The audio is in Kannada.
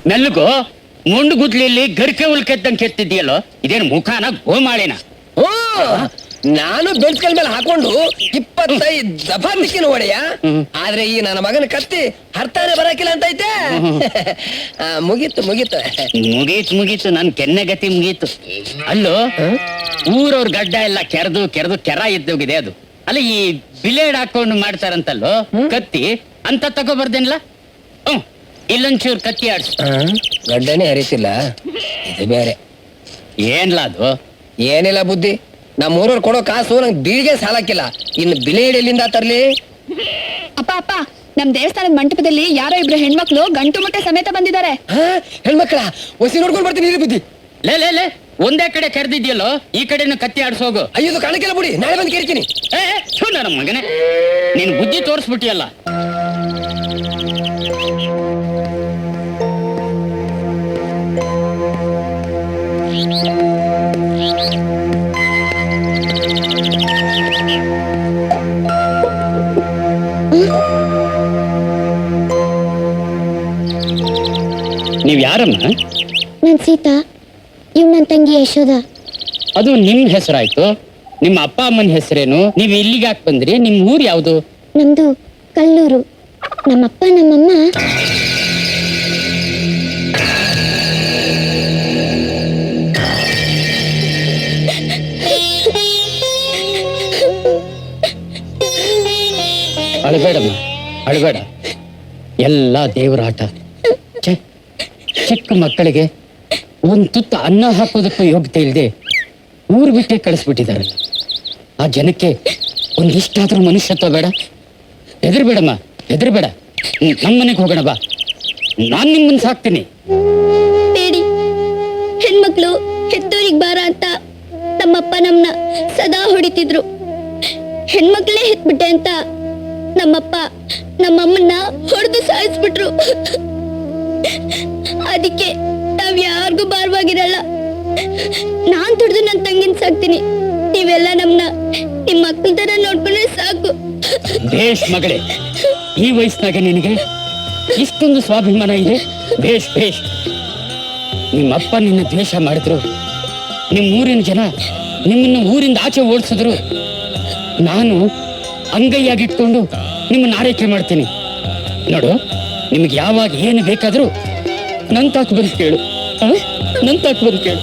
ಮೆಲ್ಗೋ ಮುಂಡು ಗುದ್ಲಿಲ್ಲಿ ಗರಿಕೆ ಉಲ್ಕೆದ್ದಂಗೆ ಕೆತ್ತಿದ್ಯಲ್ಲೋ, ಇದೇನು ಮುಖಾನ ಗೋಮಾಳಿನ? ಓ ನಾನು ಬೆಳ್ಸ್ಕಲ್ ಮೇಲೆ ಹಾಕೊಂಡು 25 ದಫಾತಿಕ್ಕಿನ ಒಡೆಯ. ಆದ್ರೆ ಈ ನನ್ನ ಮಗನ ಕತ್ತಿ ಹರ್ತಾನೆ ಬರಾಕಿಲ್ಲ ಅಂತ ಐತೆ. ಮುಗೀತು ಮುಗೀತು ಮುಗೀತು ನನ್ ಕೆನ್ನೆಗತಿ ಮುಗೀತು. ಅಲ್ಲೋ ಊರವ್ರ ಗಡ್ಡ ಎಲ್ಲ ಕೆರೆದು ಕೆರ ಇದ್ದೋಗಿದೆ ಅದು. ಅಲ್ಲ ಈ ಬಿಲೇಡ್ ಹಾಕೊಂಡು ಮಾಡ್ತಾರಂತಲ್ಲೋ ಕತ್ತಿ ಅಂತ ತಗೋಬರ್ದೇನಿಲ್ಲ? ಇಲ್ಲೊಂಚೂರು ಕತ್ತಿ ಆಡ್ಸು. ಗಡ್ಡನೇ ಹರಿತಿಲ್ಲ, ಇದು ಬೇರೆ. ಏನ್ಲ ಅದು? ಏನಿಲ್ಲ ಬುದ್ಧಿ, ನಮ್ಮ ಊರವ್ರು ಕೊಡೋ ಕಾಸು ನಂಗೆ ಬೀಳಿಗೆ ಸಾಲಕ್ಕಿಲ್ಲ, ಇನ್ನು ಬಿಲೇಡ್ ಎಲ್ಲಿಂದ ತರ್ಲಿ? ಅಪ್ಪ ಅಪ್ಪ, ನಮ್ ದೇವಸ್ಥಾನದ ಮಂಟಪದಲ್ಲಿ ಯಾರೋ ಇಬ್ರು ಹೆಣ್ಮಕ್ಳು ಗಂಟು ಮೊಟ್ಟೆ ಸಮೇತ ಬಂದಿದ್ದಾರೆ. ಹೆಣ್ಮಕ್ಳ ಒಸಿ ನೋಡ್ಕೊಂಡು ಬರ್ತೀನಿ ಇರಿ ಬುದ್ಧಿ. ಲೇ ಒಂದೇ ಕಡೆ ಕರೆದಿದ್ಯಲ್ಲೋ, ಈ ಕಡೆನು ಕತ್ತಿ ಆಡ್ಸೋಗು. ಅಯ್ಯೋ ಕಾಣಕ್ಕಿಲ್ಲ ಬಿಡಿ, ನಾಳೆ ಬಂದು ಕೇಳ್ತೀನಿ. ನನ್ನ ಮಗನೇ, ನೀನ್ ಬುದ್ಧಿ ತೋರಿಸ್ಬಿಟ್ಟಿಯಲ್ಲ. ನೀವ್ ಯಾರಮ್ಮ? ನಾನ್ ಸೀತಾ, ಇವ್ ನನ್ ತಂಗಿ ಯಶೋದ. ಅದು ನಿಮ್ ಹೆಸರಾಯ್ತು, ನಿಮ್ಮ ಅಪ್ಪ ಅಮ್ಮನ ಹೆಸರೇನು? ನೀವ್ ಇಲ್ಲಿಗೆ ಯಾಕೆ ಬಂದ್ರಿ? ನಿಮ್ ಊರ್ ಯಾವ್ದು? ನಮ್ದು ಕಲ್ಲೂರು. ನಮ್ಮಪ್ಪ ನಮ್ಮಮ್ಮ ಅಳಬೇಡಮ್ಮ, ಅಳಬೇಡ. ಎಲ್ಲ ದೇವರ ಆಟ. ಚಿಕ್ಕ ಮಕ್ಕಳಿಗೆ ಒಂದ್ ತುತ್ತು ಅನ್ನ ಹಾಕೋದಕ್ಕೂ ಯೋಗ್ಯತೆ ಇಲ್ಲದೆ ಊರು ಬಿಟ್ಟೆ ಕಳಿಸ್ಬಿಟ್ಟಿದ್ದಾರೆ. ಆ ಜನಕ್ಕೆ ಒಂದಿಷ್ಟಾದ್ರೂ ಮನುಷ್ಯತ್ವ ಬೇಡ? ಹೆದರ್ಬೇಡಮ್ಮ, ಹೆದರ್ಬೇಡ. ನಮ್ಮನೆಗೆ ಹೋಗೋಣ ಬಾ, ನಾನ್ ನಿಮ್ಮನ್ನ ಸಾಕ್ತೀನಿ. ಬೇಡಿ, ಹೆಣ್ಮಕ್ಳು ಹೆತ್ತೋರಿಗ್ ಬಾರ ಅಂತ ನಮ್ಮಪ್ಪ ನಮ್ನ ಸದಾ ಹೊಡಿತಿದ್ರು. ಹೆಣ್ಮಕ್ಳೇ ಹೆತ್ಬಿಟ್ಟೆ ಅಂತ ನಮ್ಮಪ್ಪ ನಮ್ಮಮ್ಮನ್ನ ಹೊಡೆದು ಸಾಯಿಸ್ಬಿಟ್ರು. ಅದಕ್ಕೆ ನಾವ್ ಯಾರಿಗೂ ಭಾರವಾಗಿರಲ್ಲ. ನಾನ್ ದುಡ್ದು ನನ್ ತಂಗಿನ ಸಾಕ್ತೀನಿ, ನೀವೆಲ್ಲ ನಮ್ನ ನಿಮ್ ಮಕ್ಕಳ ತರ ನೋಡ್ಕೊಂಡ್ರೆ ಸಾಕು. ಬೇಷ್ ಮಗಳೇ, ಈ ವಯಸ್ಸಿನಾಗ ನಿನಗೆ ಇಷ್ಟೊಂದು ಸ್ವಾಭಿಮಾನ ಇದೆ. ಬೇಷ್ ಬೇಷ್. ನಿಮ್ಮಪ್ಪ ನಿನ್ನ ದ್ವೇಷ ಮಾಡಿದ್ರು, ನಿಮ್ಮ ಊರಿನ ಜನ ನಿಮ್ಮನ್ನು ಊರಿಂದ ಆಚೆ ಓಡಿಸಿದ್ರು. ನಾನು ಅಂಗೈಯಾಗಿಟ್ಕೊಂಡು ನಿಮ್ಮನ್ನ ಆರೈಕೆ ಮಾಡ್ತೀನಿ. ನೋಡು, ನಿಮ್ಗೆ ಯಾವಾಗ ಏನು ಬೇಕಾದರೂ ನಂತಾಕ್ ಬಂದು ಕೇಳು, ನಂತಾಕ್ ಬಂದು ಕೇಳು.